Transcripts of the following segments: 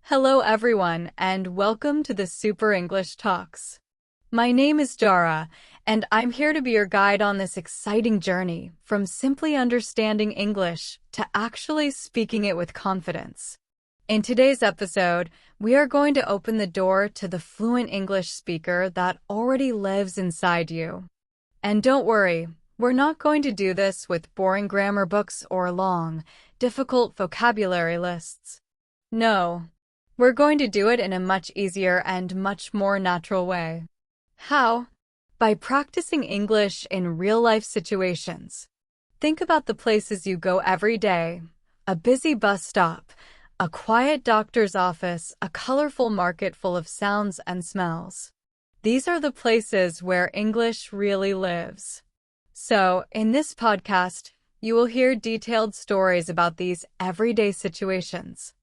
Hello everyone, and welcome to the Super English Talks. My name is Jara, and I'm here to be your guide on this exciting journey from simply understanding English to actually speaking it with confidence. In today's episode, we are going to open the door to the fluent English speaker that already lives inside you. And don't worry, we're not going to do this with boring grammar books or long, difficult vocabulary lists. No. We're going to do it in a much easier and much more natural way. How? By practicing English in real-life situations. Think about the places you go every day: a busy bus stop, a quiet doctor's office, a colorful market full of sounds and smells. These are the places where English really lives. So, in this podcast, you will hear detailed stories about these everyday situations.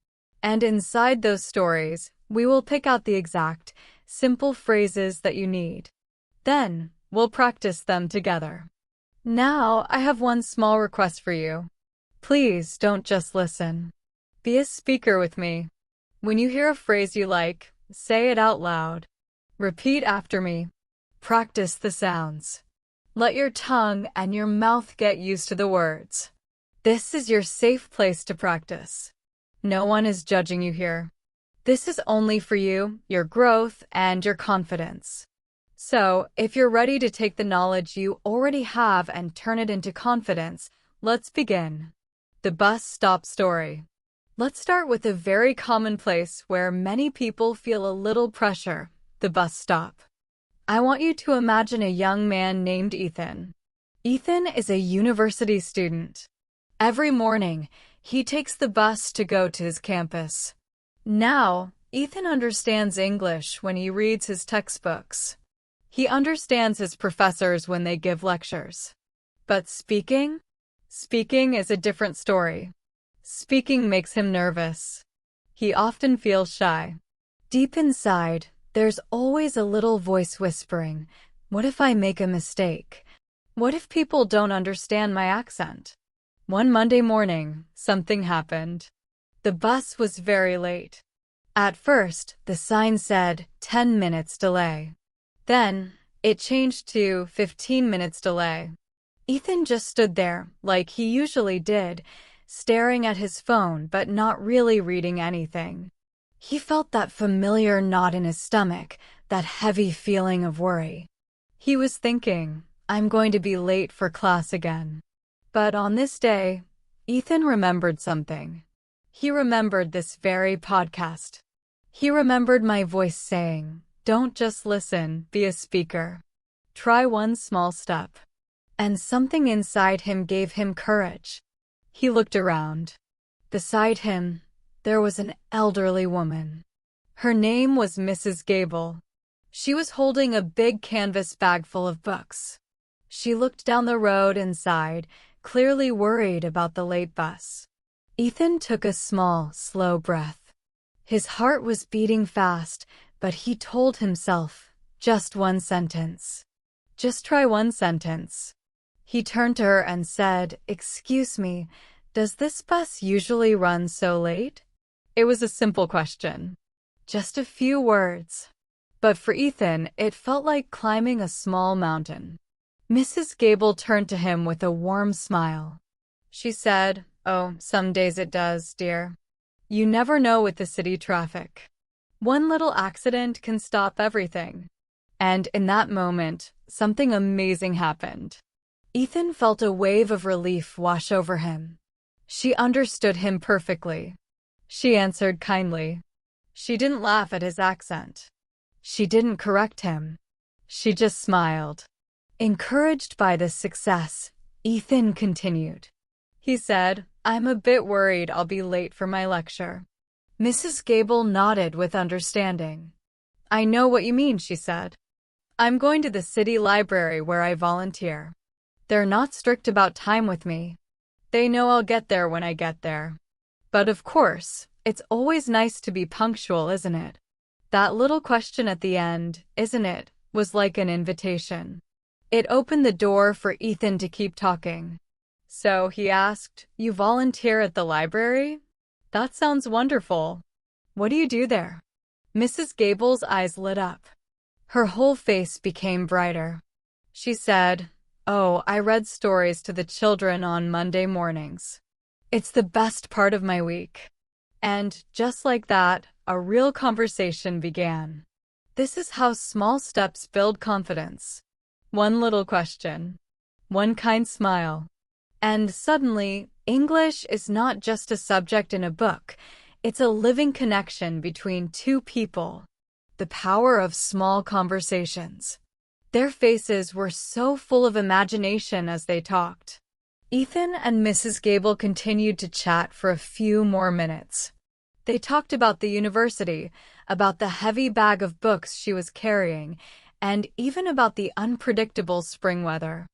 And inside those stories, we will pick out the exact, simple phrases that you need. Then, we'll practice them together. Now, I have one small request for you. Please don't just listen. Be a speaker with me. When you hear a phrase you like, say it out loud. Repeat after me. Practice the sounds. Let your tongue and your mouth get used to the words. This is your safe place to practice. No one is judging you here. This is only for you, your growth, and your confidence. So, if you're ready to take the knowledge you already have and turn it into confidence, let's begin. The bus stop story. Let's start with a very common place where many people feel a little pressure: the bus stop. I want you to imagine a young man named Ethan. Ethan is a university student. Every morning, he takes the bus to go to his campus. Now, Ethan understands English when he reads his textbooks. He understands his professors when they give lectures. But speaking? Speaking is a different story. Speaking makes him nervous. He often feels shy. Deep inside, there's always a little voice whispering, "What if I make a mistake? What if people don't understand my accent?" One Monday morning, something happened. The bus was very late. At first, the sign said 10 minutes delay. Then, it changed to 15 minutes delay. Ethan just stood there, like he usually did, staring at his phone but not really reading anything. He felt that familiar knot in his stomach, that heavy feeling of worry. He was thinking, "I'm going to be late for class again." But on this day, Ethan remembered something. He remembered this very podcast. He remembered my voice saying, "Don't just listen, be a speaker. Try one small step." And something inside him gave him courage. He looked around. Beside him, there was an elderly woman. Her name was Mrs. Gable. She was holding a big canvas bag full of books. She looked down the road and sighed, clearly worried about the late bus. Ethan took a small, slow breath. His heart was beating fast, but he told himself, just one sentence. Just try one sentence. He turned to her and said, "Excuse me, does this bus usually run so late?" It was a simple question. Just a few words. But for Ethan, it felt like climbing a small mountain. Mrs. Gable turned to him with a warm smile. She said, "Oh, some days it does, dear. You never know with the city traffic. One little accident can stop everything." And in that moment, something amazing happened. Ethan felt a wave of relief wash over him. She understood him perfectly. She answered kindly. She didn't laugh at his accent. She didn't correct him. She just smiled. Encouraged by this success, Ethan continued. He said, "I'm a bit worried I'll be late for my lecture." Mrs. Gable nodded with understanding. "I know what you mean," she said. "I'm going to the city library where I volunteer. They're not strict about time with me. They know I'll get there when I get there. But of course, it's always nice to be punctual, isn't it?" That little question at the end, "isn't it?" was like an invitation. It opened the door for Ethan to keep talking. So he asked, "You volunteer at the library? That sounds wonderful." What do you do there? Mrs. Gable's eyes lit up. Her whole face became brighter. She said, "Oh, I read stories to the children on Monday mornings. It's the best part of my week." And just like that, a real conversation began. This is how small steps build confidence. One little question, one kind smile, and suddenly, English is not just a subject in a book. It's a living connection between two people. The power of small conversations. Their faces were so full of imagination as they talked. Ethan and Mrs. Gable continued to chat for a few more minutes. They talked about the university, about the heavy bag of books she was carrying, and even about the unpredictable spring weather.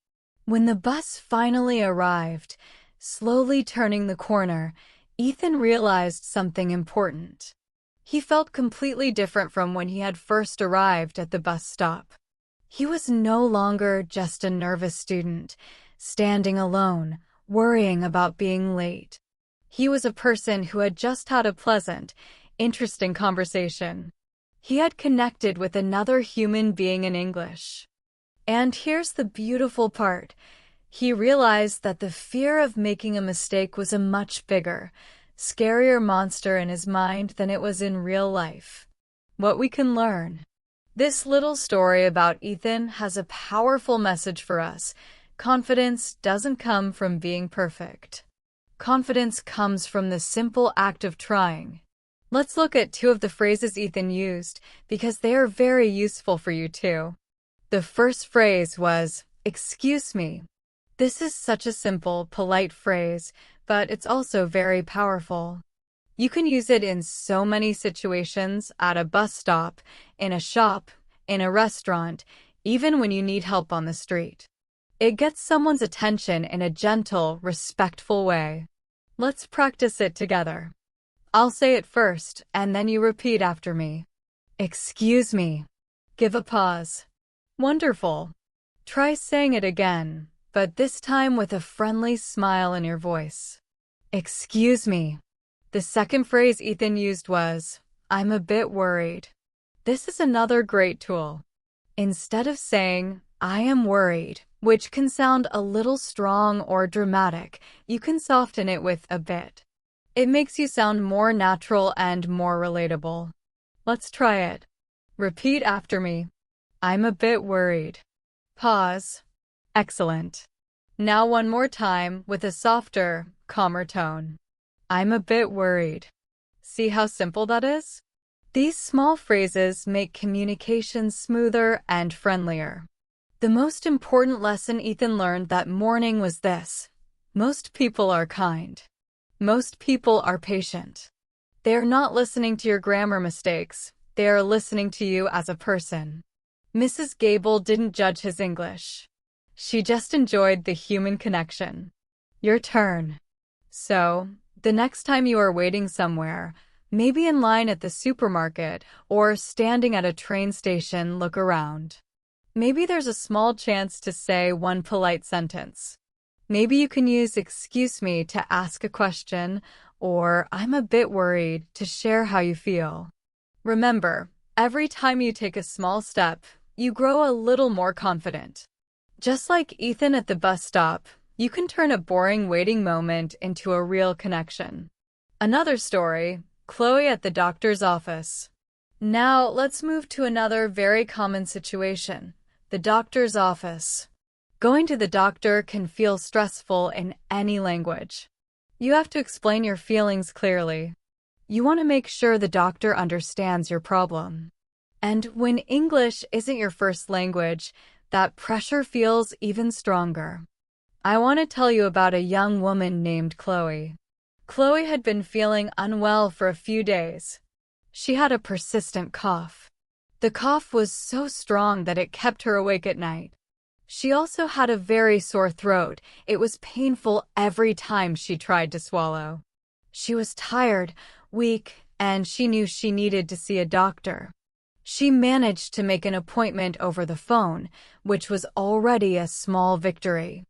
When the bus finally arrived, slowly turning the corner, Ethan realized something important. He felt completely different from when he had first arrived at the bus stop. He was no longer just a nervous student, standing alone, worrying about being late. He was a person who had just had a pleasant, interesting conversation. He had connected with another human being in English. And here's the beautiful part. He realized that the fear of making a mistake was a much bigger, scarier monster in his mind than it was in real life. What we can learn. This little story about Ethan has a powerful message for us. Confidence doesn't come from being perfect. Confidence comes from the simple act of trying. Let's look at two of the phrases Ethan used, because they are very useful for you too. The first phrase was, "Excuse me." This is such a simple, polite phrase, but it's also very powerful. You can use it in so many situations, at a bus stop, in a shop, in a restaurant, even when you need help on the street. It gets someone's attention in a gentle, respectful way. Let's practice it together. I'll say it first, and then you repeat after me. Excuse me. Give a pause. Wonderful. Try saying it again, but this time with a friendly smile in your voice. Excuse me. The second phrase Ethan used was, "I'm a bit worried." This is another great tool. Instead of saying, "I am worried," which can sound a little strong or dramatic, you can soften it with "a bit." It makes you sound more natural and more relatable. Let's try it. Repeat after me. I'm a bit worried. Pause. Excellent. Now one more time with a softer, calmer tone. I'm a bit worried. See how simple that is? These small phrases make communication smoother and friendlier. The most important lesson Ethan learned that morning was this. Most people are kind. Most people are patient. They are not listening to your grammar mistakes. They are listening to you as a person. Mrs. Gable didn't judge his English. She just enjoyed the human connection. Your turn. So, the next time you are waiting somewhere, maybe in line at the supermarket or standing at a train station, look around. Maybe there's a small chance to say one polite sentence. Maybe you can use "excuse me" to ask a question, or "I'm a bit worried" to share how you feel. Remember, every time you take a small step, you grow a little more confident. Just like Ethan at the bus stop, you can turn a boring waiting moment into a real connection. Another story, Chloe at the doctor's office. Now, let's move to another very common situation, the doctor's office. Going to the doctor can feel stressful in any language. You have to explain your feelings clearly. You want to make sure the doctor understands your problem. And when English isn't your first language, that pressure feels even stronger. I want to tell you about a young woman named Chloe. Chloe had been feeling unwell for a few days. She had a persistent cough. The cough was so strong that it kept her awake at night. She also had a very sore throat. It was painful every time she tried to swallow. She was tired, weak, and she knew she needed to see a doctor. She managed to make an appointment over the phone, which was already a small victory.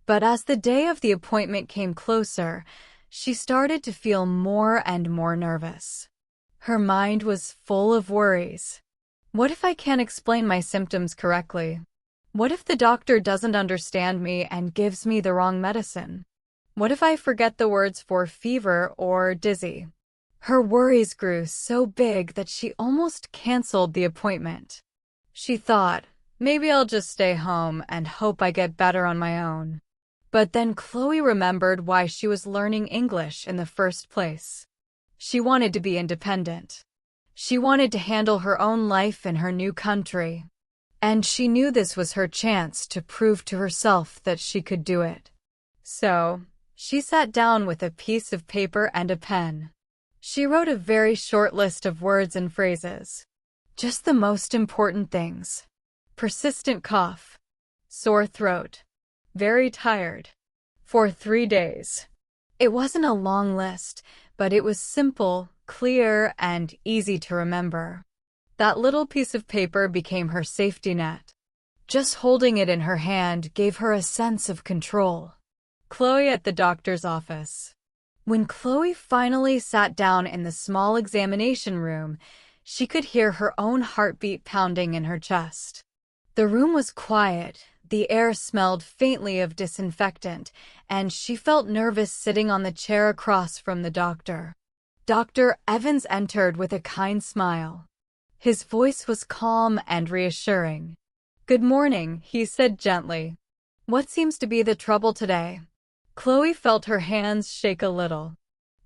But as the day of the appointment came closer, she started to feel more and more nervous. Her mind was full of worries. What if I can't explain my symptoms correctly? What if the doctor doesn't understand me and gives me the wrong medicine? What if I forget the words for fever or dizzy? Her worries grew so big that she almost canceled the appointment. She thought, maybe I'll just stay home and hope I get better on my own. But then Chloe remembered why she was learning English in the first place. She wanted to be independent. She wanted to handle her own life in her new country. And she knew this was her chance to prove to herself that she could do it. So, she sat down with a piece of paper and a pen. She wrote a very short list of words and phrases. Just the most important things. Persistent cough. Sore throat. Very tired. For 3 days. It wasn't a long list, but it was simple, clear, and easy to remember. That little piece of paper became her safety net. Just holding it in her hand gave her a sense of control. Chloe at the doctor's office. When Chloe finally sat down in the small examination room, she could hear her own heartbeat pounding in her chest. The room was quiet. The air smelled faintly of disinfectant, and she felt nervous sitting on the chair across from the doctor. Dr. Evans entered with a kind smile. His voice was calm and reassuring. "Good morning," he said gently. "What seems to be the trouble today?" Chloe felt her hands shake a little.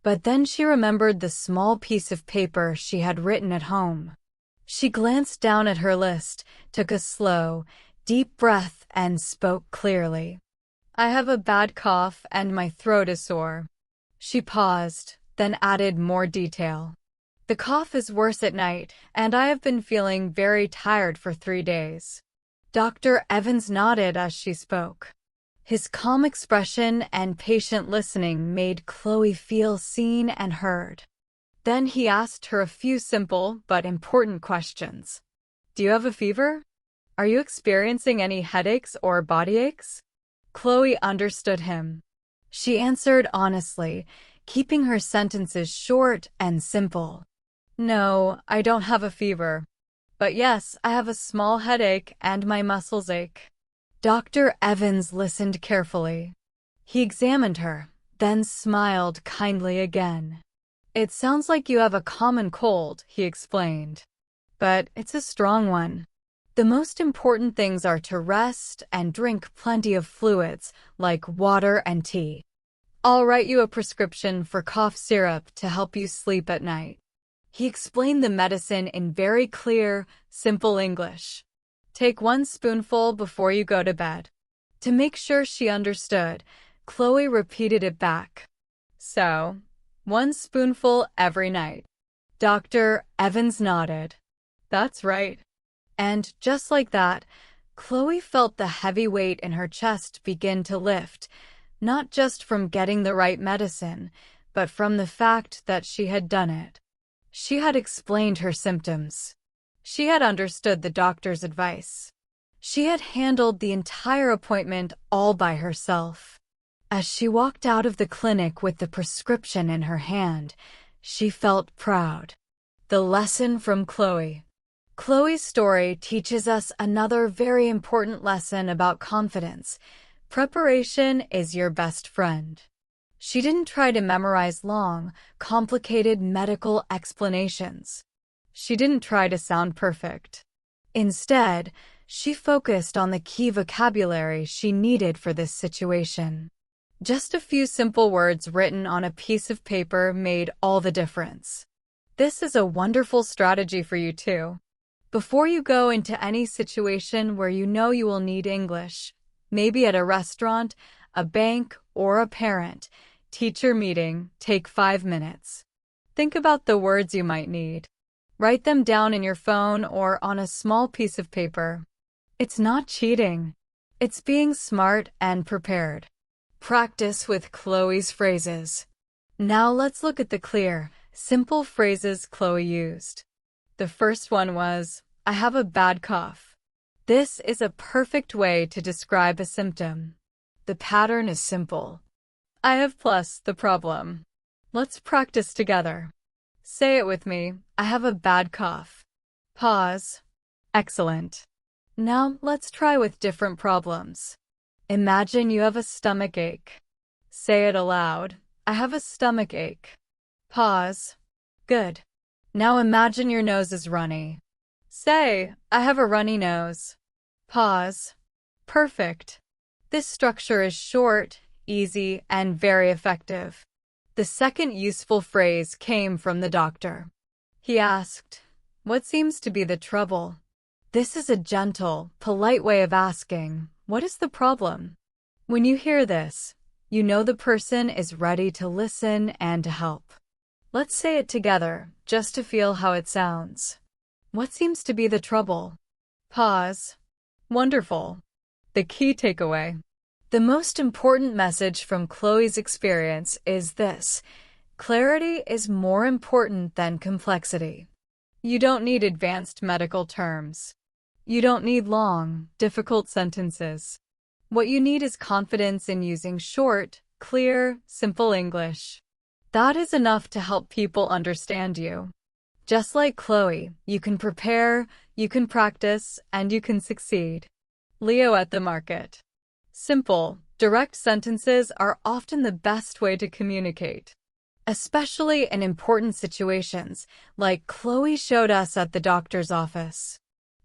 But then she remembered the small piece of paper she had written at home. She glanced down at her list, took a slow, deep breath, and spoke clearly. "I have a bad cough and my throat is sore." She paused, then added more detail. "The cough is worse at night, and I have been feeling very tired for 3 days." Dr. Evans nodded as she spoke. His calm expression and patient listening made Chloe feel seen and heard. Then he asked her a few simple but important questions. "Do you have a fever? Are you experiencing any headaches or body aches?" Chloe understood him. She answered honestly, keeping her sentences short and simple. "No, I don't have a fever. But yes, I have a small headache and my muscles ache." Dr. Evans listened carefully. He examined her, then smiled kindly again. "It sounds like you have a common cold," he explained. "But it's a strong one. The most important things are to rest and drink plenty of fluids, like water and tea. I'll write you a prescription for cough syrup to help you sleep at night." He explained the medicine in very clear, simple English. "Take 1 spoonful before you go to bed." To make sure she understood, Chloe repeated it back. "So, 1 spoonful every night." Dr. Evans nodded. "That's right." And just like that, Chloe felt the heavy weight in her chest begin to lift, not just from getting the right medicine, but from the fact that she had done it. She had explained her symptoms. She had understood the doctor's advice. She had handled the entire appointment all by herself. As she walked out of the clinic with the prescription in her hand, she felt proud. The lesson from Chloe. Chloe's story teaches us another very important lesson about confidence. Preparation is your best friend. She didn't try to memorize long, complicated medical explanations. She didn't try to sound perfect. Instead, she focused on the key vocabulary she needed for this situation. Just a few simple words written on a piece of paper made all the difference. This is a wonderful strategy for you too. Before you go into any situation where you know you will need English, maybe at a restaurant, a bank, or a parent-teacher meeting, take 5 minutes. Think about the words you might need. Write them down in your phone or on a small piece of paper. It's not cheating. It's being smart and prepared. Practice with Chloe's phrases. Now let's look at the clear, simple phrases Chloe used. The first one was, "I have a bad cough." This is a perfect way to describe a symptom. The pattern is simple. I have plus the problem. Let's practice together. Say it with me. I have a bad cough. Pause. Excellent. Now let's try with different problems. Imagine you have a stomach ache. Say it aloud. I have a stomach ache. Pause. Good. Now imagine your nose is runny. Say, I have a runny nose. Pause. Perfect. This structure is short, easy, and very effective. The second useful phrase came from the doctor. He asked, "What seems to be the trouble?" This is a gentle, polite way of asking, "What is the problem?" When you hear this, you know the person is ready to listen and to help. Let's say it together, just to feel how it sounds. What seems to be the trouble? Pause. Wonderful. The key takeaway. The most important message from Chloe's experience is this: clarity is more important than complexity. You don't need advanced medical terms. You don't need long, difficult sentences. What you need is confidence in using short, clear, simple English. That is enough to help people understand you. Just like Chloe, you can prepare, you can practice, and you can succeed. Leo at the market. Simple, direct sentences are often the best way to communicate, especially in important situations, like Chloe showed us at the doctor's office.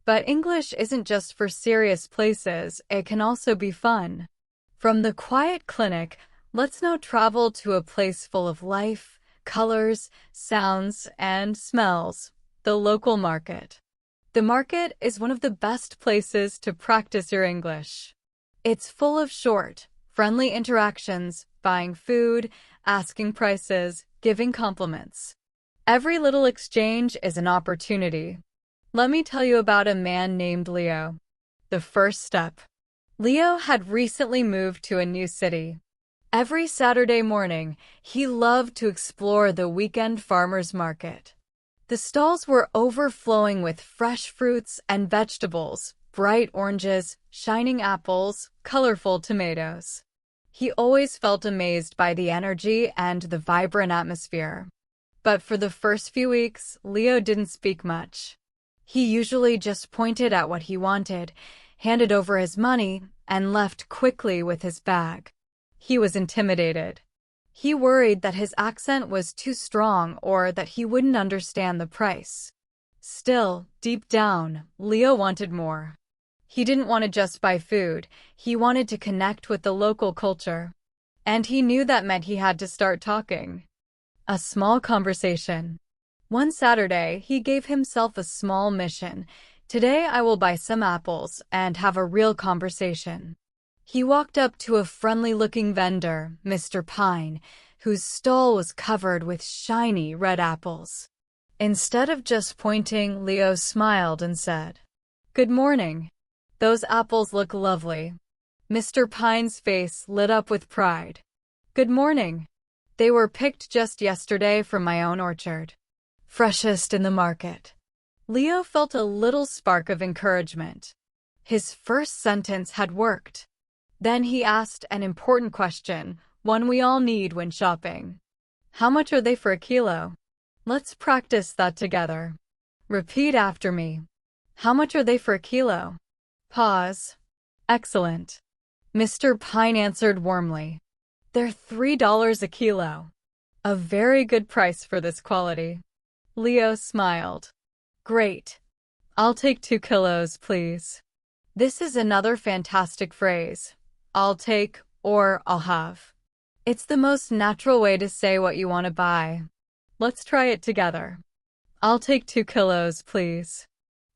But English isn't just for serious places, it can also be fun. From the quiet clinic, let's now travel to a place full of life, colors, sounds, and smells, the local market. The market is one of the best places to practice your English. It's full of short, friendly interactions, buying food, asking prices, giving compliments. Every little exchange is an opportunity. Let me tell you about a man named Leo. The first step. Leo had recently moved to a new city. Every Saturday morning, he loved to explore the weekend farmers market. The stalls were overflowing with fresh fruits and vegetables, bright oranges, shining apples, colorful tomatoes. He always felt amazed by the energy and the vibrant atmosphere. But for the first few weeks, Leo didn't speak much. He usually just pointed at what he wanted, handed over his money, and left quickly with his bag. He was intimidated. He worried that his accent was too strong or that he wouldn't understand the price. Still, deep down, Leo wanted more. He didn't want to just buy food, he wanted to connect with the local culture. And he knew that meant he had to start talking. A small conversation. One Saturday, he gave himself a small mission. Today I will buy some apples and have a real conversation. He walked up to a friendly-looking vendor, Mr. Pine, whose stall was covered with shiny red apples. Instead of just pointing, Leo smiled and said, "Good morning. Those apples look lovely." Mr. Pine's face lit up with pride. "Good morning. They were picked just yesterday from my own orchard. Freshest in the market." Leo felt a little spark of encouragement. His first sentence had worked. Then he asked an important question, one we all need when shopping. "How much are they for a kilo?" Let's practice that together. Repeat after me. "How much are they for a kilo?" Pause. Excellent. Mr. Pine answered warmly. "They're $3 a kilo. A very good price for this quality." Leo smiled. "Great. I'll take 2 kilos, please." This is another fantastic phrase. I'll take or I'll have. It's the most natural way to say what you want to buy. Let's try it together. I'll take 2 kilos, please.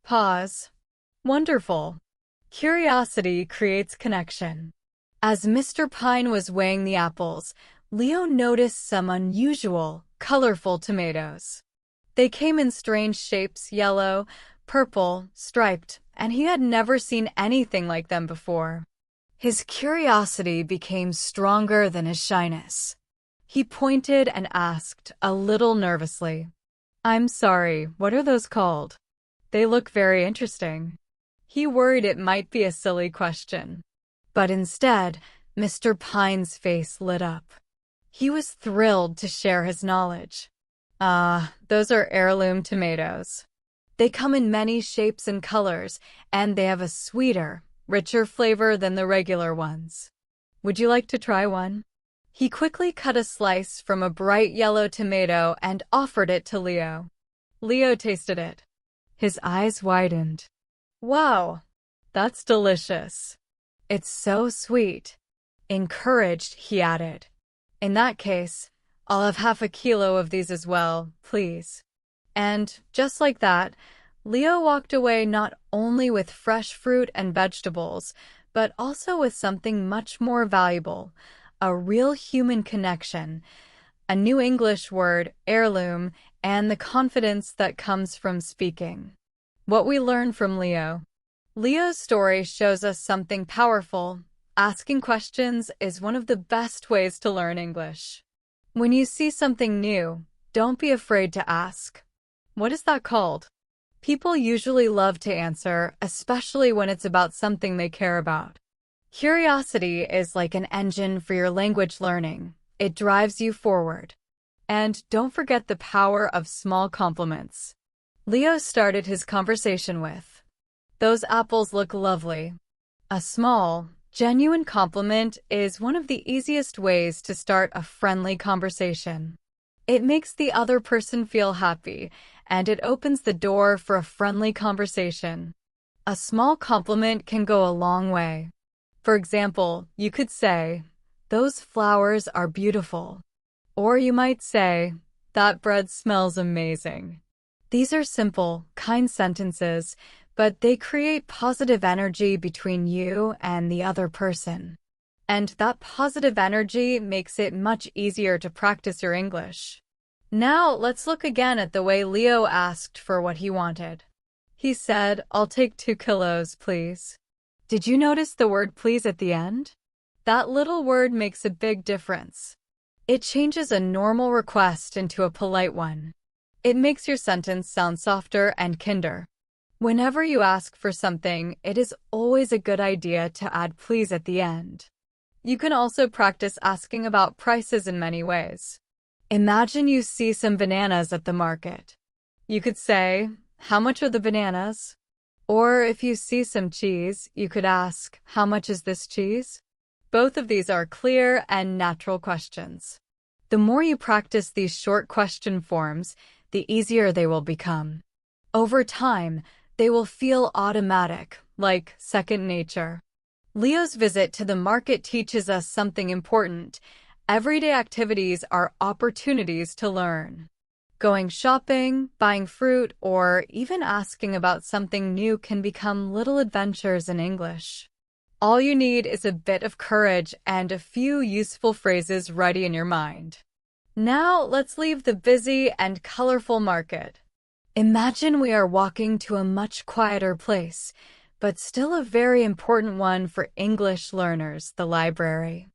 Pause. Wonderful. Curiosity creates connection. As Mr. Pine was weighing the apples, Leo noticed some unusual, colorful tomatoes. They came in strange shapes, yellow, purple, striped, and he had never seen anything like them before. His curiosity became stronger than his shyness. He pointed and asked, a little nervously, "I'm sorry, what are those called? They look very interesting." He worried it might be a silly question. But instead, Mr. Pine's face lit up. He was thrilled to share his knowledge. Ah, those are heirloom tomatoes. They come in many shapes and colors, and they have a sweeter, richer flavor than the regular ones. Would you like to try one? He quickly cut a slice from a bright yellow tomato and offered it to Leo. Leo tasted it. His eyes widened. Wow, that's delicious. It's so sweet. Encouraged, he added. In that case, I'll have half a kilo of these as well, please. And, just like that, Leo walked away not only with fresh fruit and vegetables, but also with something much more valuable, a real human connection, a new English word, heirloom, and the confidence that comes from speaking. What we learn from Leo. Leo's story shows us something powerful. Asking questions is one of the best ways to learn English. When you see something new, don't be afraid to ask. What is that called? People usually love to answer, especially when it's about something they care about. Curiosity is like an engine for your language learning. It drives you forward. And don't forget the power of small compliments. Leo started his conversation with, "Those apples look lovely." A small, genuine compliment is one of the easiest ways to start a friendly conversation. It makes the other person feel happy, and it opens the door for a friendly conversation. A small compliment can go a long way. For example, you could say, "Those flowers are beautiful." Or you might say, "That bread smells amazing." These are simple, kind sentences, but they create positive energy between you and the other person. And that positive energy makes it much easier to practice your English. Now, let's look again at the way Leo asked for what he wanted. He said, "I'll take 2 kilos, please." Did you notice the word please at the end? That little word makes a big difference. It changes a normal request into a polite one. It makes your sentence sound softer and kinder. Whenever you ask for something, it is always a good idea to add please at the end. You can also practice asking about prices in many ways. Imagine you see some bananas at the market. You could say, "How much are the bananas?" Or if you see some cheese, you could ask, "How much is this cheese?" Both of these are clear and natural questions. The more you practice these short question forms, the easier they will become. Over time, they will feel automatic, like second nature. Leo's visit to the market teaches us something important. Everyday activities are opportunities to learn. Going shopping, buying fruit, or even asking about something new can become little adventures in English. All you need is a bit of courage and a few useful phrases ready in your mind. Now, let's leave the busy and colorful market. Imagine we are walking to a much quieter place, but still a very important one for English learners, the library.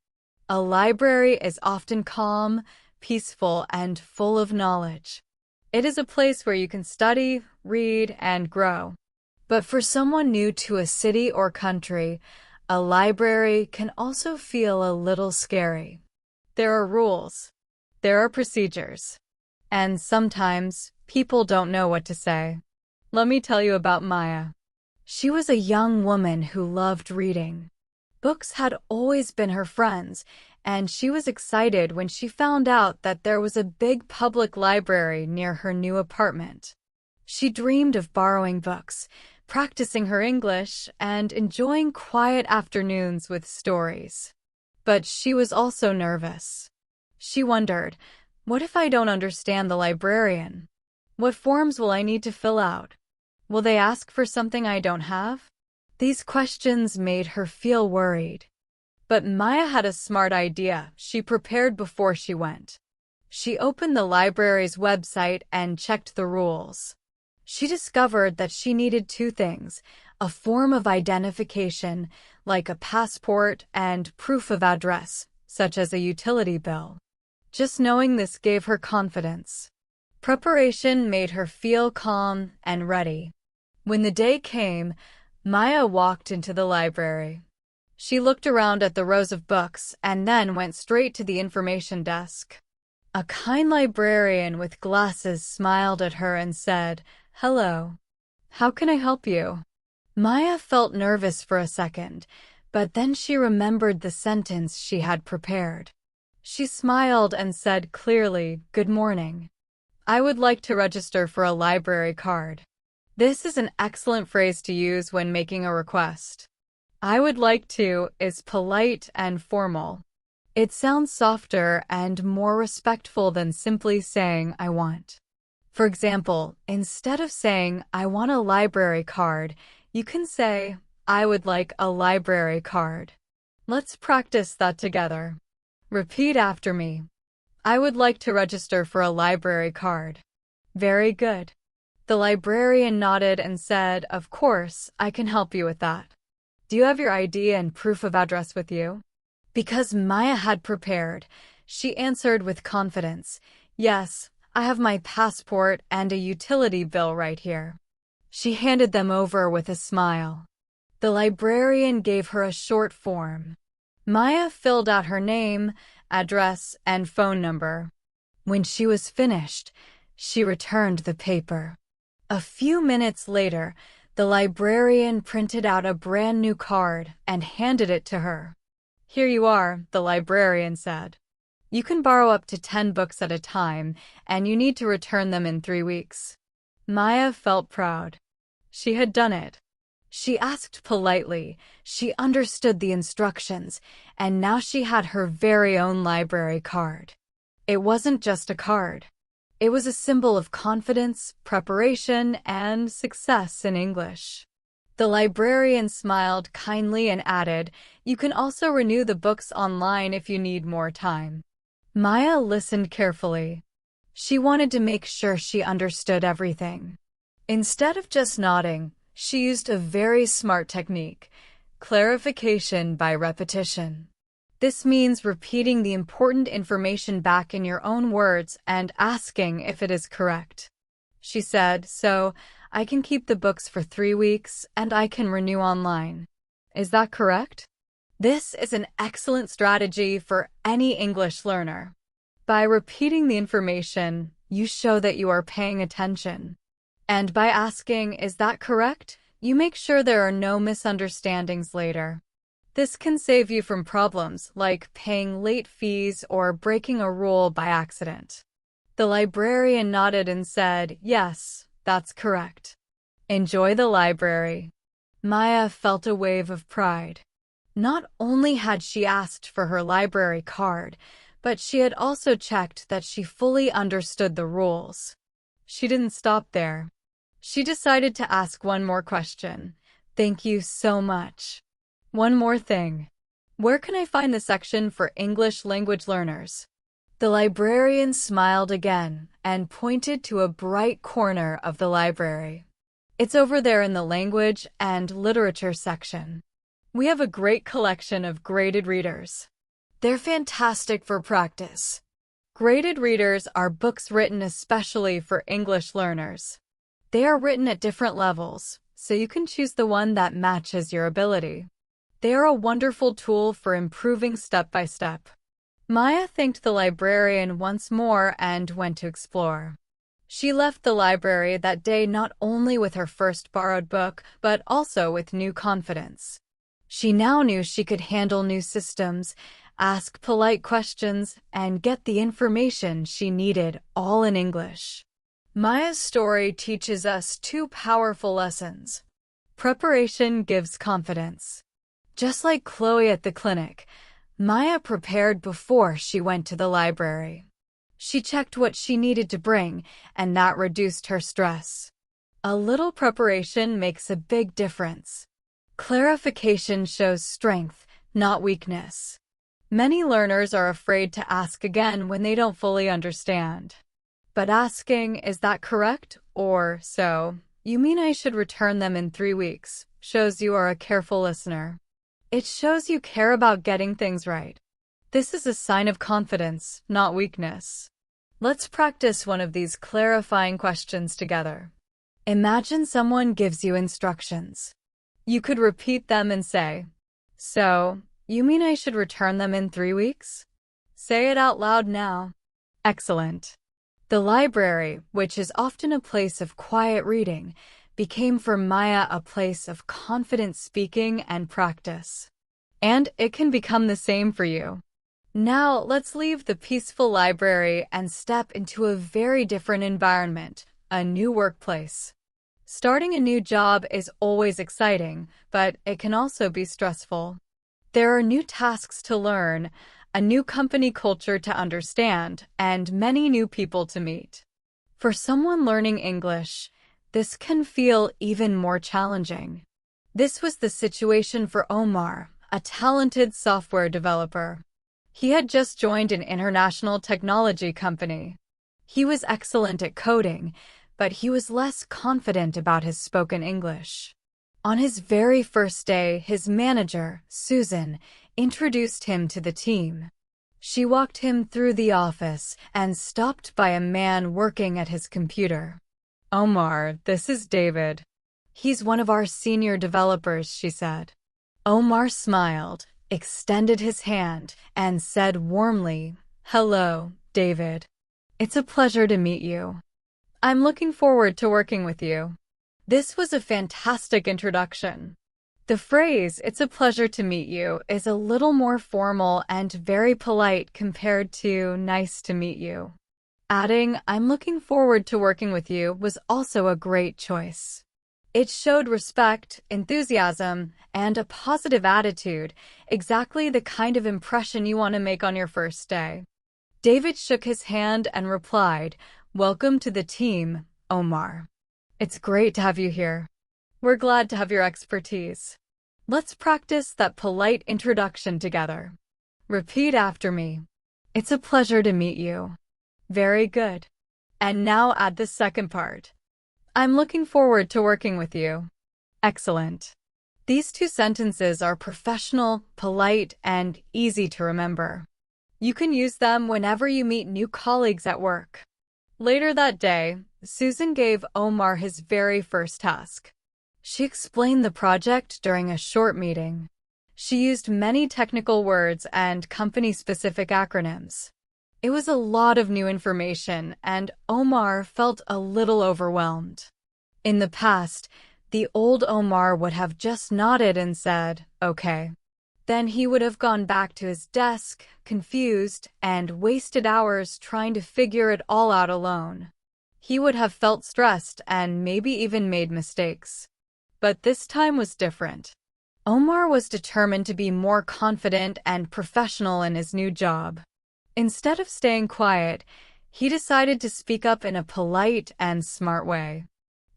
A library is often calm, peaceful, and full of knowledge. It is a place where you can study, read, and grow. But for someone new to a city or country, a library can also feel a little scary. There are rules. There are procedures. And sometimes, people don't know what to say. Let me tell you about Maya. She was a young woman who loved reading. Books had always been her friends, and she was excited when she found out that there was a big public library near her new apartment. She dreamed of borrowing books, practicing her English, and enjoying quiet afternoons with stories. But she was also nervous. She wondered, what if I don't understand the librarian? What forms will I need to fill out? Will they ask for something I don't have? These questions made her feel worried. But Maya had a smart idea she prepared before she went. She opened the library's website and checked the rules. She discovered that she needed 2 things, a form of identification, like a passport, and proof of address, such as a utility bill. Just knowing this gave her confidence. Preparation made her feel calm and ready. When the day came, Maya walked into the library. She looked around at the rows of books and then went straight to the information desk. A kind librarian with glasses smiled at her and said, "Hello. How can I help you?" Maya felt nervous for a second, but then she remembered the sentence she had prepared. She smiled and said clearly, "Good morning. I would like to register for a library card." This is an excellent phrase to use when making a request. "I would like to" is polite and formal. It sounds softer and more respectful than simply saying, "I want." For example, instead of saying, "I want a library card," you can say, "I would like a library card." Let's practice that together. Repeat after me. I would like to register for a library card. Very good. The librarian nodded and said, "Of course, I can help you with that. Do you have your ID and proof of address with you?" Because Maya had prepared, she answered with confidence, "Yes, I have my passport and a utility bill right here." She handed them over with a smile. The librarian gave her a short form. Maya filled out her name, address, and phone number. When she was finished, she returned the paper. A few minutes later, the librarian printed out a brand new card and handed it to her. "Here you are," the librarian said. "You can borrow up to 10 books at a time, and you need to return them in 3 weeks." Maya felt proud. She had done it. She asked politely, she understood the instructions, and now she had her very own library card. It wasn't just a card. It was a symbol of confidence, preparation, and success in English. The librarian smiled kindly and added, "You can also renew the books online if you need more time." Maya listened carefully. She wanted to make sure she understood everything. Instead of just nodding, she used a very smart technique: clarification by repetition. This means repeating the important information back in your own words and asking if it is correct. She said, "So, I can keep the books for 3 weeks and I can renew online. Is that correct?" This is an excellent strategy for any English learner. By repeating the information, you show that you are paying attention. And by asking, "Is that correct?" you make sure there are no misunderstandings later. This can save you from problems like paying late fees or breaking a rule by accident. The librarian nodded and said, "Yes, that's correct. Enjoy the library." Maya felt a wave of pride. Not only had she asked for her library card, but she had also checked that she fully understood the rules. She didn't stop there. She decided to ask one more question. "Thank you so much. One more thing. Where can I find the section for English language learners?" The librarian smiled again and pointed to a bright corner of the library. "It's over there in the language and literature section. We have a great collection of graded readers. They're fantastic for practice." Graded readers are books written especially for English learners. They are written at different levels, so you can choose the one that matches your ability. They are a wonderful tool for improving step by step. Maya thanked the librarian once more and went to explore. She left the library that day not only with her first borrowed book, but also with new confidence. She now knew she could handle new systems, ask polite questions, and get the information she needed all in English. Maya's story teaches us 2 powerful lessons. Preparation gives confidence. Just like Chloe at the clinic, Maya prepared before she went to the library. She checked what she needed to bring, and that reduced her stress. A little preparation makes a big difference. Clarification shows strength, not weakness. Many learners are afraid to ask again when they don't fully understand. But asking, "Is that correct?" or "So, you mean I should return them in 3 weeks?" shows you are a careful listener. It shows you care about getting things right. This is a sign of confidence, not weakness. Let's practice one of these clarifying questions together. Imagine someone gives you instructions. You could repeat them and say, "So, you mean I should return them in 3 weeks?" Say it out loud now. Excellent. The library, which is often a place of quiet reading, became for Maya a place of confident speaking and practice. And it can become the same for you. Now, let's leave the peaceful library and step into a very different environment, a new workplace. Starting a new job is always exciting, but it can also be stressful. There are new tasks to learn, a new company culture to understand, and many new people to meet. For someone learning English, this can feel even more challenging. This was the situation for Omar, a talented software developer. He had just joined an international technology company. He was excellent at coding, but he was less confident about his spoken English. On his very first day, his manager, Susan, introduced him to the team. She walked him through the office and stopped by a man working at his computer. "Omar, this is David. He's one of our senior developers," she said. Omar smiled, extended his hand, and said warmly, "Hello, David. It's a pleasure to meet you. I'm looking forward to working with you." This was a fantastic introduction. The phrase, "it's a pleasure to meet you," is a little more formal and very polite compared to "nice to meet you." Adding, "I'm looking forward to working with you," was also a great choice. It showed respect, enthusiasm, and a positive attitude, exactly the kind of impression you want to make on your first day. David shook his hand and replied, "Welcome to the team, Omar. It's great to have you here. We're glad to have your expertise. Let's practice that polite introduction together. Repeat after me. It's a pleasure to meet you." Very good. And now add the second part. "I'm looking forward to working with you." Excellent. These two sentences are professional, polite, and easy to remember. You can use them whenever you meet new colleagues at work. Later that day, Susan gave Omar his very first task. She explained the project during a short meeting. She used many technical words and company-specific acronyms. It was a lot of new information, and Omar felt a little overwhelmed. In the past, the old Omar would have just nodded and said, "Okay." Then he would have gone back to his desk, confused, and wasted hours trying to figure it all out alone. He would have felt stressed and maybe even made mistakes. But this time was different. Omar was determined to be more confident and professional in his new job. Instead of staying quiet, he decided to speak up in a polite and smart way.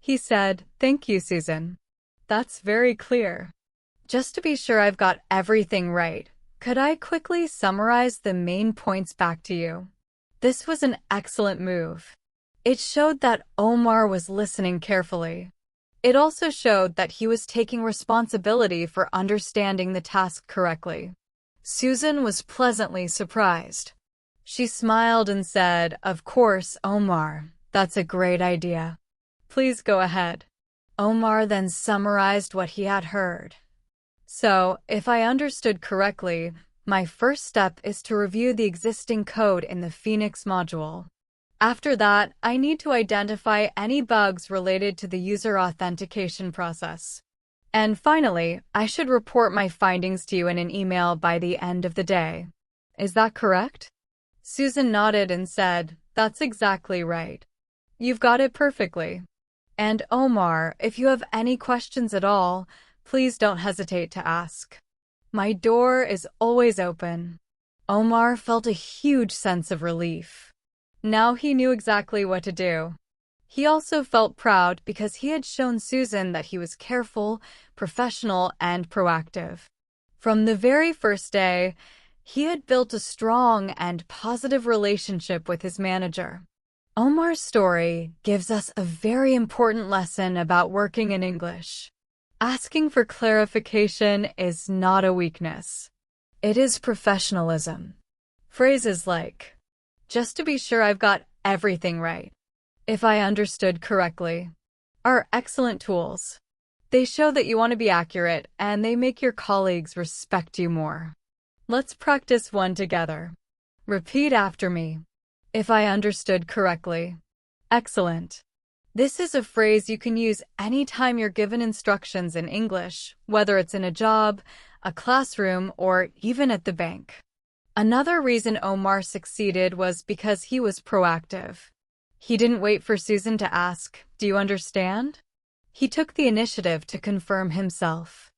He said, "Thank you, Susan. That's very clear. Just to be sure I've got everything right, could I quickly summarize the main points back to you?" This was an excellent move. It showed that Omar was listening carefully. It also showed that he was taking responsibility for understanding the task correctly. Susan was pleasantly surprised. She smiled and said, "Of course, Omar. That's a great idea. Please go ahead." Omar then summarized what he had heard. "So, if I understood correctly, my first step is to review the existing code in the Phoenix module. After that, I need to identify any bugs related to the user authentication process. And finally, I should report my findings to you in an email by the end of the day. Is that correct?" Susan nodded and said, "That's exactly right. You've got it perfectly. And Omar, if you have any questions at all, please don't hesitate to ask. My door is always open." Omar felt a huge sense of relief. Now he knew exactly what to do. He also felt proud because he had shown Susan that he was careful, professional, and proactive. From the very first day, he had built a strong and positive relationship with his manager. Omar's story gives us a very important lesson about working in English. Asking for clarification is not a weakness. It is professionalism. Phrases like, "Just to be sure I've got everything right," "if I understood correctly," are excellent tools. They show that you want to be accurate, and they make your colleagues respect you more. Let's practice one together. Repeat after me. if I understood correctly. Excellent. This is a phrase you can use anytime you're given instructions in English, whether it's in a job, a classroom, or even at the bank. Another reason Omar succeeded was because he was proactive. He didn't wait for Susan to ask, "Do you understand?" He took the initiative to confirm himself.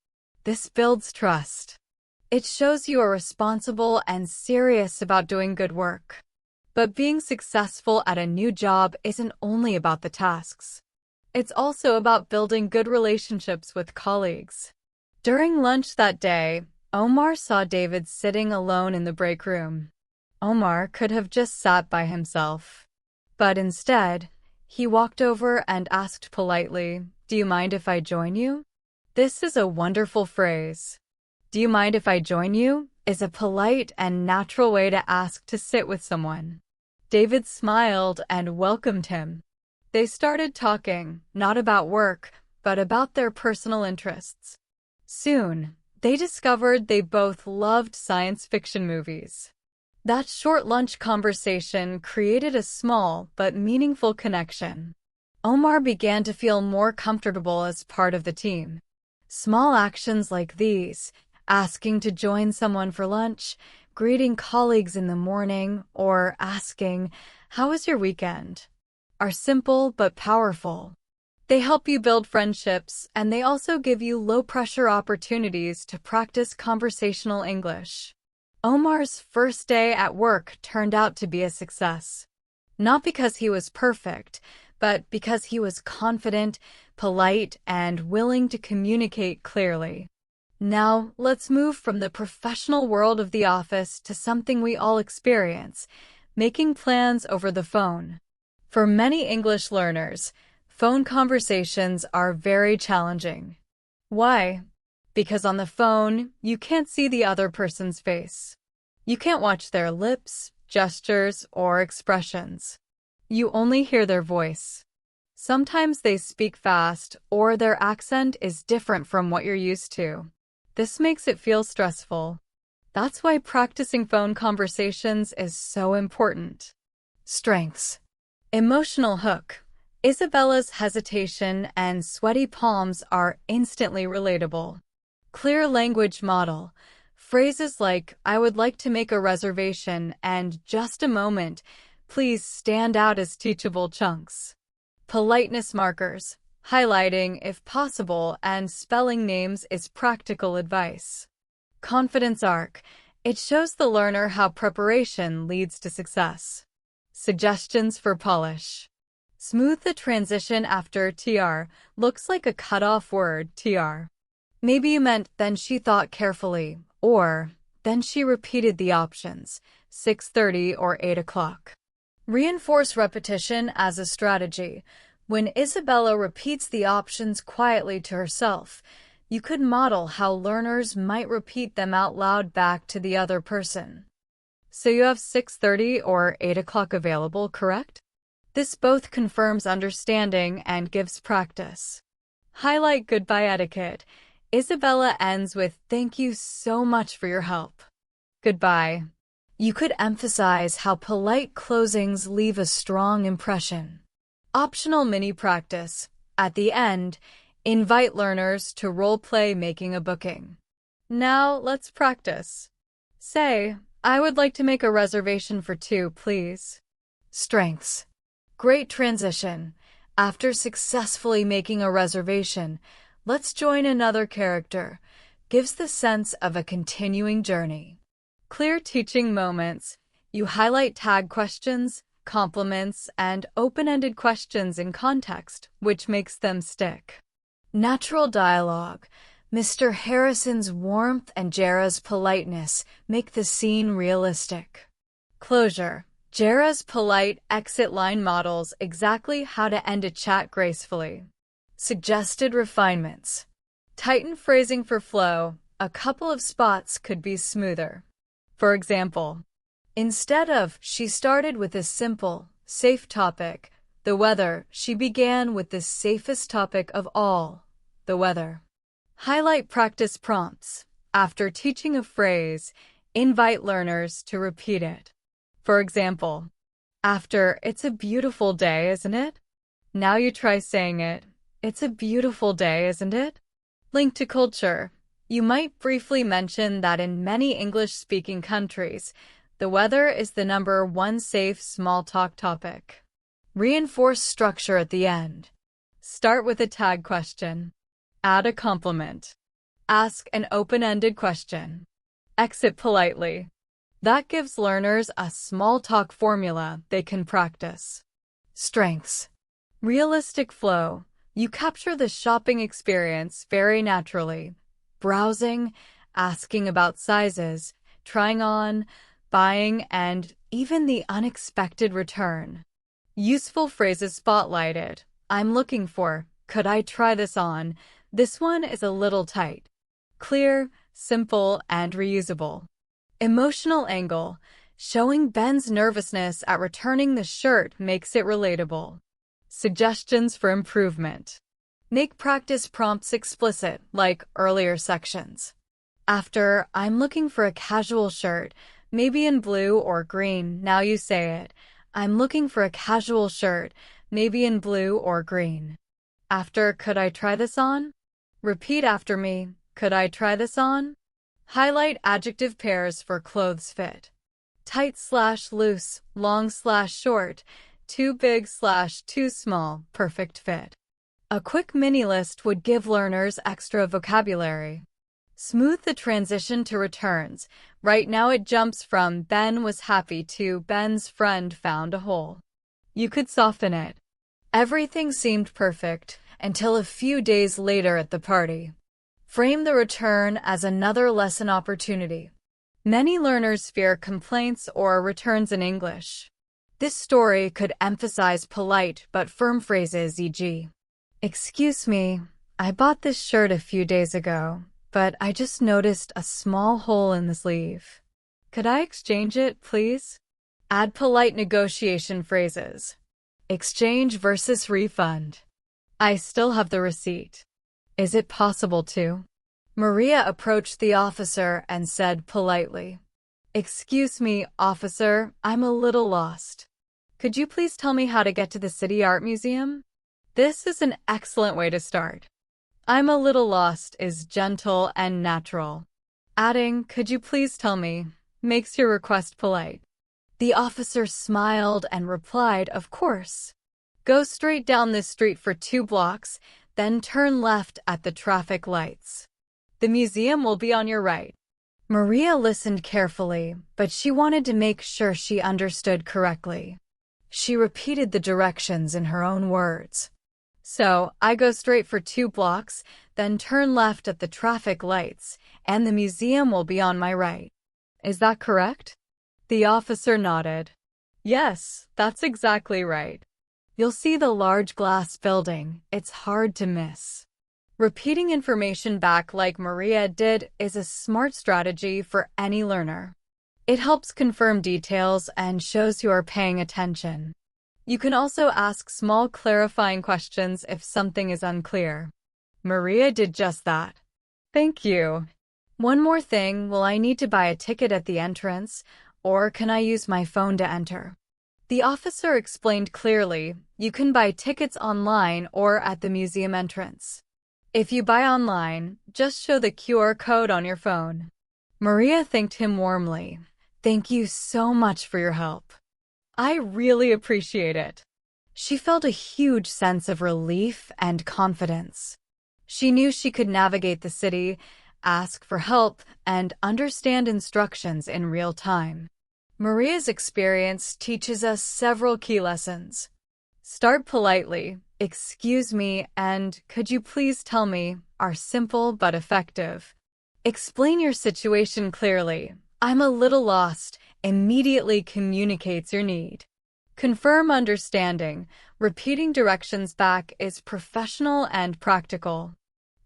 This builds trust. It shows you are responsible and serious about doing good work. But being successful at a new job isn't only about the tasks. It's also about building good relationships with colleagues. During lunch that day, Omar saw David sitting alone in the break room. Omar could have just sat by himself. But instead, he walked over and asked politely, "Do you mind if I join you?" This is a wonderful phrase. "Do you mind if I join you?" is a polite and natural way to ask to sit with someone. David smiled and welcomed him. They started talking, not about work, but about their personal interests. Soon, they discovered they both loved science fiction movies. That short lunch conversation created a small but meaningful connection. Omar began to feel more comfortable as part of the team. Small actions like these, asking to join someone for lunch, greeting colleagues in the morning, or asking, "How was your weekend?" are simple but powerful. They help you build friendships, and they also give you low-pressure opportunities to practice conversational English. Omar's first day at work turned out to be a success. Not because he was perfect, but because he was confident, polite, and willing to communicate clearly. Now, let's move from the professional world of the office to something we all experience, making plans over the phone. For many English learners, phone conversations are very challenging. Why? Because on the phone, you can't see the other person's face. You can't watch their lips, gestures, or expressions. You only hear their voice. Sometimes they speak fast, or their accent is different from what you're used to. This makes it feel stressful. That's why practicing phone conversations is so important. Strengths. Emotional hook. Isabella's hesitation and sweaty palms are instantly relatable. Clear language model. Phrases like, "I would like to make a reservation," and "just a moment," please stand out as teachable chunks. Politeness markers. Highlighting, if possible, and spelling names is practical advice. Confidence arc. It shows the learner how preparation leads to success. Suggestions for polish. Smooth the transition after tr. Looks like a cut-off word, tr. Maybe you meant "then she thought carefully," or "then she repeated the options, 6:30 or 8 o'clock. Reinforce repetition as a strategy. When Isabella repeats the options quietly to herself, you could model how learners might repeat them out loud back to the other person. So you have 6:30 or 8 o'clock available, correct? This both confirms understanding and gives practice. Highlight goodbye etiquette. Isabella ends with, "Thank you so much for your help." Goodbye. You could emphasize how polite closings leave a strong impression. Optional mini practice. At the end, invite learners to role-play making a booking. Now, let's practice. Say, "I would like to make a reservation for 2, please." Strengths. Great transition. After successfully making a reservation, let's join another character. Gives the sense of a continuing journey. Clear teaching moments. You highlight tag questions, compliments, and open-ended questions in context, which makes them stick. Natural dialogue. Mr. Harrison's warmth and Jera's politeness make the scene realistic. Closure. Jera's polite exit line models exactly how to end a chat gracefully. Suggested refinements. Tighten phrasing for flow. A couple of spots could be smoother. For example, instead of "she started with a simple, safe topic, the weather," she began with the safest topic of all, the weather. Highlight practice prompts. After teaching a phrase, invite learners to repeat it. For example, After, it's a beautiful day, isn't it? Now you try saying it. It's a beautiful day, isn't it? Linked to culture. You might briefly mention that in many English-speaking countries, the weather is the number one safe small talk topic. Reinforce structure at the end. Start with a tag question. Add a compliment. Ask an open-ended question. Exit politely. That gives learners a small talk formula they can practice. Strengths. Realistic flow. You capture the shopping experience very naturally. Browsing, asking about sizes, trying on, buying, and even the unexpected return. Useful phrases spotlighted. I'm looking for, could I try this on? This one is a little tight. Clear, simple, and reusable. Emotional angle. Showing Ben's nervousness at returning the shirt makes it relatable. Suggestions for improvement. Make practice prompts explicit, like earlier sections. After, I'm looking for a casual shirt, maybe in blue or green. Now you say it. I'm looking for a casual shirt, maybe in blue or green. After, could I try this on? Repeat after me. Could I try this on? Highlight adjective pairs for clothes fit. Tight/loose, long/short, too big/too small, perfect fit. A quick mini list would give learners extra vocabulary. Smooth the transition to returns. Right now it jumps from Ben was happy to Ben's friend found a hole. You could soften it. Everything seemed perfect until a few days later at the party. Frame the return as another lesson opportunity. Many learners fear complaints or returns in English. This story could emphasize polite but firm phrases, e.g., "Excuse me, I bought this shirt a few days ago, but I just noticed a small hole in the sleeve. Could I exchange it, please?" Add polite negotiation phrases. Exchange versus refund. I still have the receipt. Is it possible to? Maria approached the officer and said politely, "Excuse me, officer, I'm a little lost. Could you please tell me how to get to the City Art Museum?" This is an excellent way to start. I'm a little lost is gentle and natural. Adding, could you please tell me, makes your request polite. The officer smiled and replied, of course. Go straight down this street for 2 blocks, then turn left at the traffic lights. The museum will be on your right. Maria listened carefully, but she wanted to make sure she understood correctly. She repeated the directions in her own words. So, I go straight for 2 blocks, then turn left at the traffic lights, and the museum will be on my right. Is that correct? The officer nodded. Yes, that's exactly right. You'll see the large glass building. It's hard to miss. Repeating information back like Maria did is a smart strategy for any learner. It helps confirm details and shows you are paying attention. You can also ask small clarifying questions if something is unclear. Maria did just that. Thank you. One more thing, will I need to buy a ticket at the entrance, or can I use my phone to enter? The officer explained clearly, you can buy tickets online or at the museum entrance. If you buy online, just show the QR code on your phone. Maria thanked him warmly. Thank you so much for your help. I really appreciate it. She felt a huge sense of relief and confidence. She knew she could navigate the city, ask for help, and understand instructions in real time. Maria's experience teaches us several key lessons. Start politely, excuse me, and could you please tell me are simple but effective. Explain your situation clearly. I'm a little lost. Immediately communicates your need. Confirm understanding. Repeating directions back is professional and practical.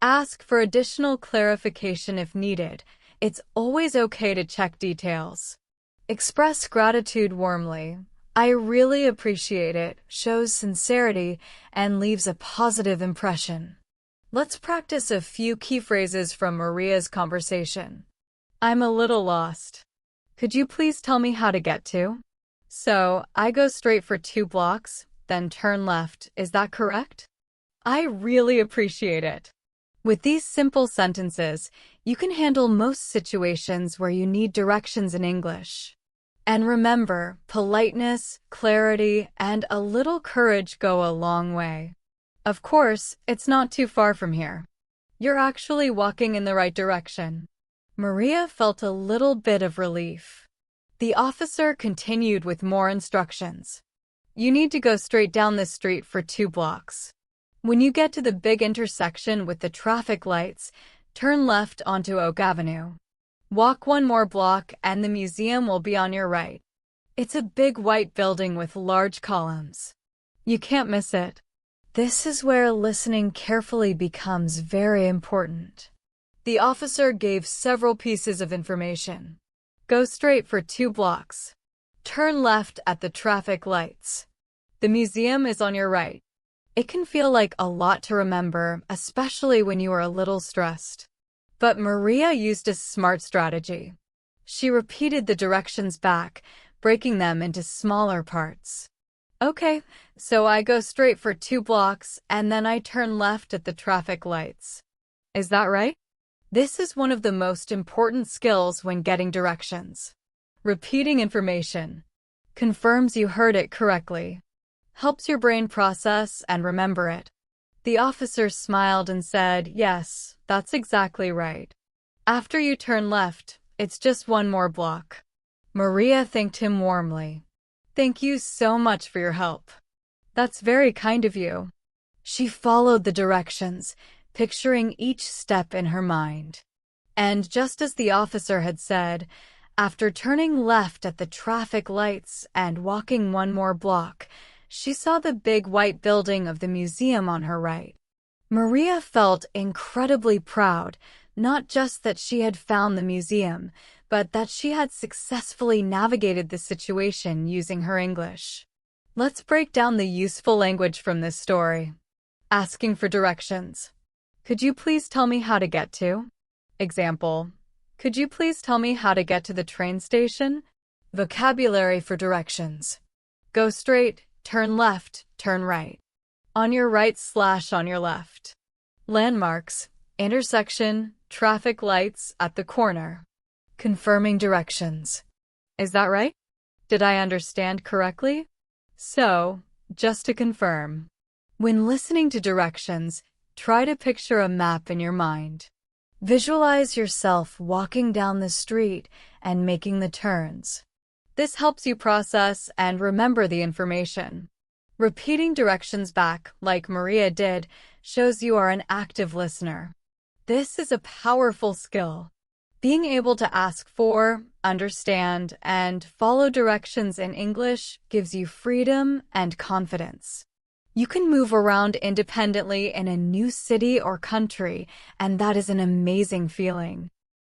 Ask for additional clarification if needed. It's always okay to check details. Express gratitude warmly. I really appreciate it, shows sincerity, and leaves a positive impression. Let's practice a few key phrases from Maria's conversation. I'm a little lost. Could you please tell me how to get to? So, I go straight for 2 blocks, then turn left. Is that correct? I really appreciate it. With these simple sentences, you can handle most situations where you need directions in English. And remember, politeness, clarity, and a little courage go a long way. Of course, it's not too far from here. You're actually walking in the right direction. Maria felt a little bit of relief. The officer continued with more instructions. You need to go straight down this street for 2 blocks. When you get to the big intersection with the traffic lights, turn left onto Oak Avenue. Walk 1 more block and the museum will be on your right. It's a big white building with large columns. You can't miss it. This is where listening carefully becomes very important. The officer gave several pieces of information. Go straight for 2 blocks. Turn left at the traffic lights. The museum is on your right. It can feel like a lot to remember, especially when you are a little stressed. But Maria used a smart strategy. She repeated the directions back, breaking them into smaller parts. Okay, so I go straight for 2 blocks and then I turn left at the traffic lights. Is that right? This is one of the most important skills when getting directions. Repeating information confirms you heard it correctly. Helps your brain process and remember it. The officer smiled and said, "Yes, that's exactly right. After you turn left, it's just 1 more block." Maria thanked him warmly. "Thank you so much for your help. That's very kind of you." She followed the directions, picturing each step in her mind. And just as the officer had said, after turning left at the traffic lights and walking 1 more block, she saw the big white building of the museum on her right. Maria felt incredibly proud, not just that she had found the museum, but that she had successfully navigated the situation using her English. Let's break down the useful language from this story. Asking for directions. Could you please tell me how to get to? Example. Could you please tell me how to get to the train station? Vocabulary for directions. Go straight, turn left, turn right. On your right/on your left. Landmarks, intersection, traffic lights at the corner. Confirming directions. Is that right? Did I understand correctly? So, just to confirm, when listening to directions, try to picture a map in your mind. Visualize yourself walking down the street and making the turns. This helps you process and remember the information. Repeating directions back, like Maria did, shows you are an active listener. This is a powerful skill. Being able to ask for, understand, and follow directions in English gives you freedom and confidence. You can move around independently in a new city or country, and that is an amazing feeling.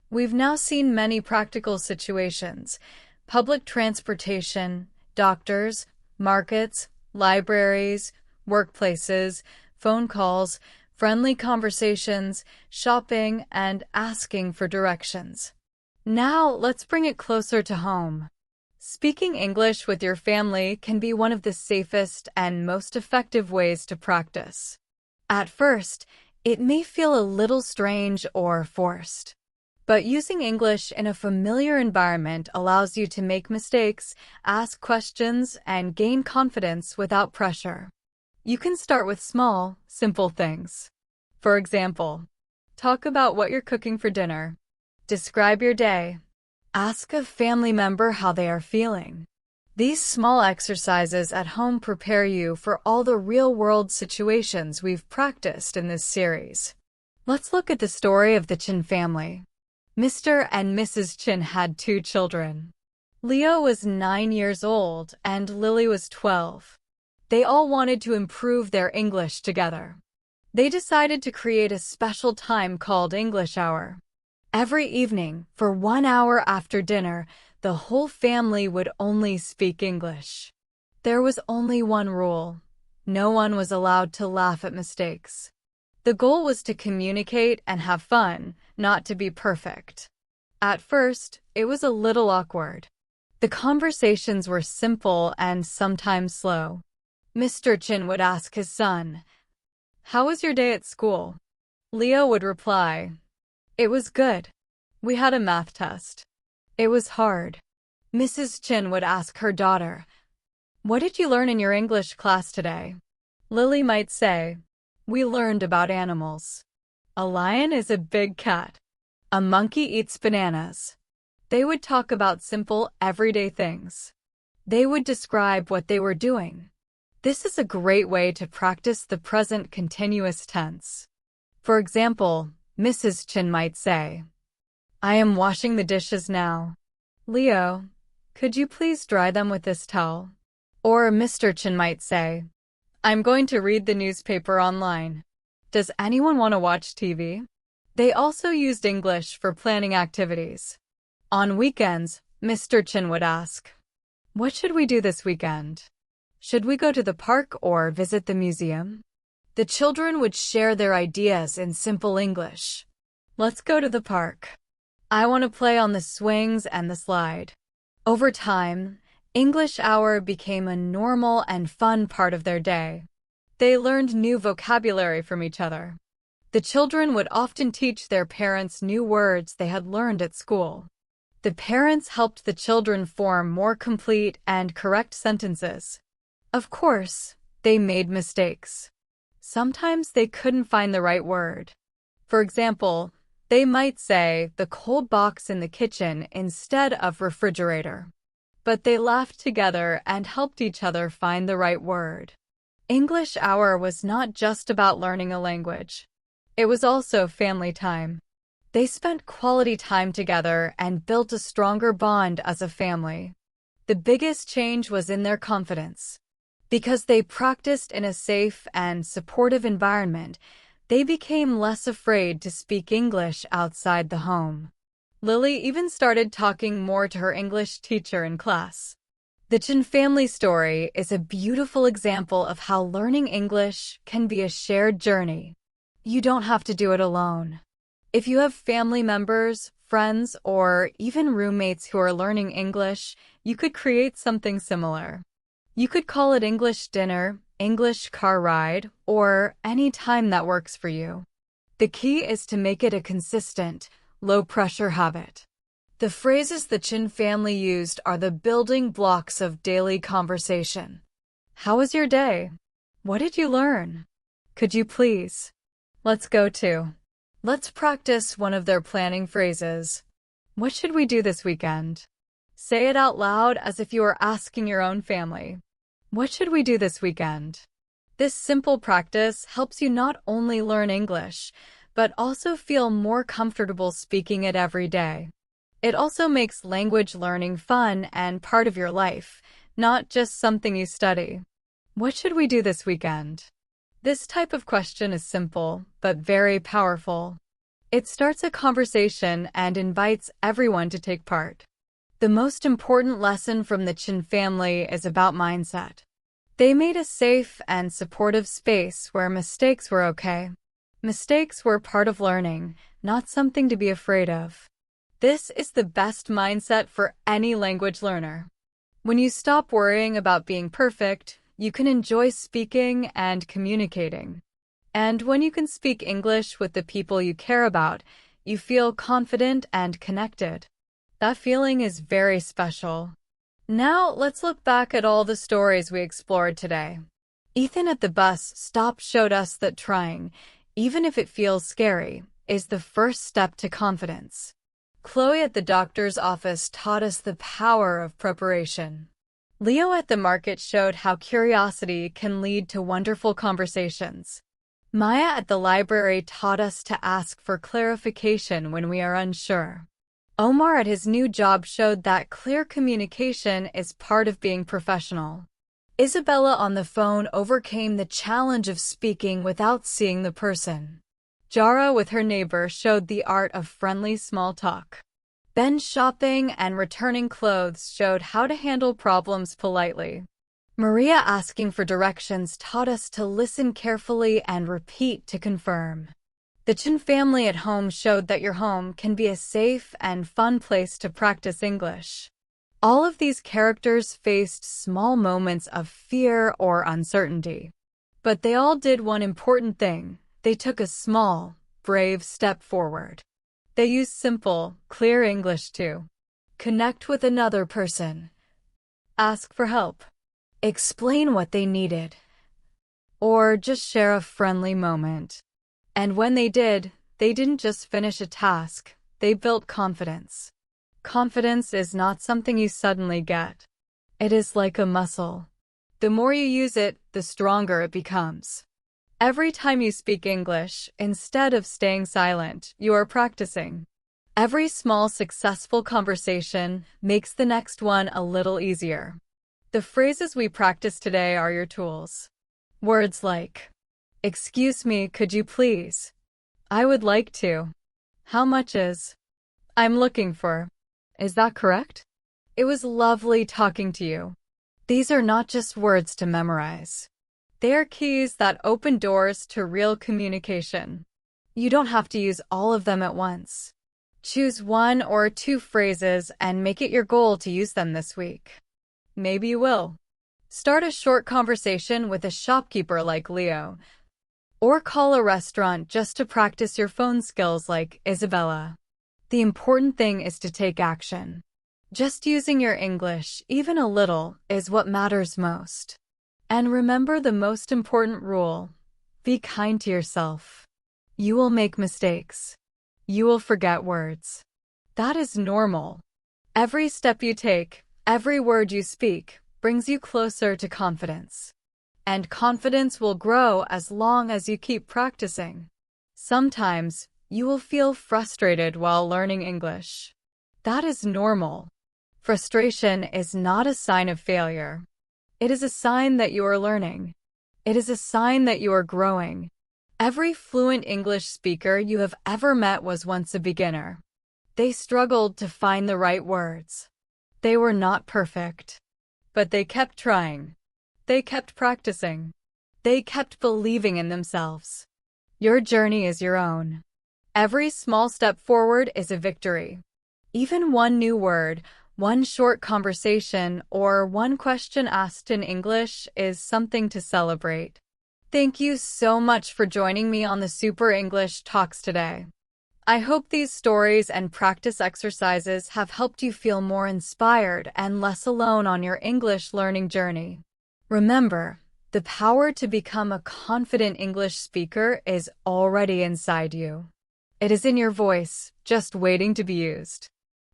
We've now seen many practical situations: public transportation, doctors, markets, libraries, workplaces, phone calls, friendly conversations, shopping, and asking for directions. Now, let's bring it closer to home. Speaking English with your family can be one of the safest and most effective ways to practice. At first, it may feel a little strange or forced. But using English in a familiar environment allows you to make mistakes, ask questions, and gain confidence without pressure. You can start with small, simple things. For example, talk about what you're cooking for dinner. Describe your day. Ask a family member how they are feeling. These small exercises at home prepare you for all the real-world situations we've practiced in this series. Let's look at the story of the Chin family. Mr. and Mrs. Chin had 2 children. Leo was 9 years old and Lily was 12. They all wanted to improve their English together. They decided to create a special time called English Hour. Every evening, for 1 hour after dinner, the whole family would only speak English. There was only one rule. No one was allowed to laugh at mistakes. The goal was to communicate and have fun, not to be perfect. At first, it was a little awkward. The conversations were simple and sometimes slow. Mr. Chin would ask his son, "How was your day at school?" Leo would reply, "It was good. We had a math test. It was hard." Mrs. Chin would ask her daughter, "What did you learn in your English class today?" Lily might say, "We learned about animals. A lion is a big cat. A monkey eats bananas." They would talk about simple, everyday things. They would describe what they were doing. This is a great way to practice the present continuous tense. For example, Mrs. Chin might say, "I am washing the dishes now. Leo, could you please dry them with this towel?" Or Mr. Chin might say, "I'm going to read the newspaper online. Does anyone want to watch TV?" They also used English for planning activities. On weekends, Mr. Chin would ask, "What should we do this weekend? Should we go to the park or visit the museum?" The children would share their ideas in simple English. "Let's go to the park. I want to play on the swings and the slide." Over time, English hour became a normal and fun part of their day. They learned new vocabulary from each other. The children would often teach their parents new words they had learned at school. The parents helped the children form more complete and correct sentences. Of course, they made mistakes. Sometimes they couldn't find the right word. For example, they might say the cold box in the kitchen instead of refrigerator. But they laughed together and helped each other find the right word. English hour was not just about learning a language. It was also family time. They spent quality time together and built a stronger bond as a family. The biggest change was in their confidence. Because they practiced in a safe and supportive environment, they became less afraid to speak English outside the home. Lily even started talking more to her English teacher in class. The Chin family story is a beautiful example of how learning English can be a shared journey. You don't have to do it alone. If you have family members, friends, or even roommates who are learning English, you could create something similar. You could call it English dinner, English car ride, or any time that works for you. The key is to make it a consistent, low-pressure habit. The phrases the Chin family used are the building blocks of daily conversation. How was your day? What did you learn? Could you please? Let's go to. Let's practice one of their planning phrases. What should we do this weekend? Say it out loud as if you were asking your own family. What should we do this weekend? This simple practice helps you not only learn English, but also feel more comfortable speaking it every day. It also makes language learning fun and part of your life, not just something you study. What should we do this weekend? This type of question is simple, but very powerful. It starts a conversation and invites everyone to take part. The most important lesson from the Chin family is about mindset. They made a safe and supportive space where mistakes were okay. Mistakes were part of learning, not something to be afraid of. This is the best mindset for any language learner. When you stop worrying about being perfect, you can enjoy speaking and communicating. And when you can speak English with the people you care about, you feel confident and connected. That feeling is very special. Now, let's look back at all the stories we explored today. Ethan at the bus stop showed us that trying, even if it feels scary, is the first step to confidence. Chloe at the doctor's office taught us the power of preparation. Leo at the market showed how curiosity can lead to wonderful conversations. Maya at the library taught us to ask for clarification when we are unsure. Omar at his new job showed that clear communication is part of being professional. Isabella on the phone overcame the challenge of speaking without seeing the person. Jara with her neighbor showed the art of friendly small talk. Ben shopping and returning clothes showed how to handle problems politely. Maria asking for directions taught us to listen carefully and repeat to confirm. The Chin family at home showed that your home can be a safe and fun place to practice English. All of these characters faced small moments of fear or uncertainty. But they all did one important thing. They took a small, brave step forward. They used simple, clear English to connect with another person, ask for help, explain what they needed, or just share a friendly moment. And when they did, they didn't just finish a task, they built confidence. Confidence is not something you suddenly get. It is like a muscle. The more you use it, the stronger it becomes. Every time you speak English, instead of staying silent, you are practicing. Every small successful conversation makes the next one a little easier. The phrases we practice today are your tools. Words like, "Excuse me, could you please?" "I would like to." "How much is?" "I'm looking for." Is that correct? It was lovely talking to you. These are not just words to memorize. They are keys that open doors to real communication. You don't have to use all of them at once. Choose one or two phrases and make it your goal to use them this week. Maybe you will. Start a short conversation with a shopkeeper like Leo, or call a restaurant just to practice your phone skills like Isabella. The important thing is to take action. Just using your English, even a little, is what matters most. And remember the most important rule: be kind to yourself. You will make mistakes. You will forget words. That is normal. Every step you take, every word you speak, brings you closer to confidence. And confidence will grow as long as you keep practicing. Sometimes, you will feel frustrated while learning English. That is normal. Frustration is not a sign of failure. It is a sign that you are learning. It is a sign that you are growing. Every fluent English speaker you have ever met was once a beginner. They struggled to find the right words. They were not perfect. But they kept trying. They kept practicing. They kept believing in themselves. Your journey is your own. Every small step forward is a victory. Even one new word, one short conversation, or one question asked in English is something to celebrate. Thank you so much for joining me on the Super English Talks today. I hope these stories and practice exercises have helped you feel more inspired and less alone on your English learning journey. Remember, the power to become a confident English speaker is already inside you. It is in your voice, just waiting to be used.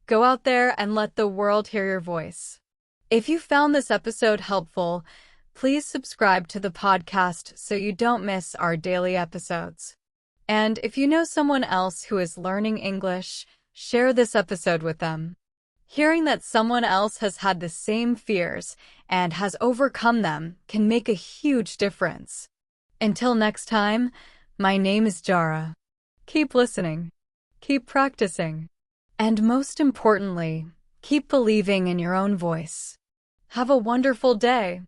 Go out there and let the world hear your voice. If you found this episode helpful, please subscribe to the podcast so you don't miss our daily episodes. And if you know someone else who is learning English, share this episode with them. Hearing that someone else has had the same fears and has overcome them can make a huge difference. Until next time, my name is Jara. Keep listening, keep practicing, and most importantly, keep believing in your own voice. Have a wonderful day.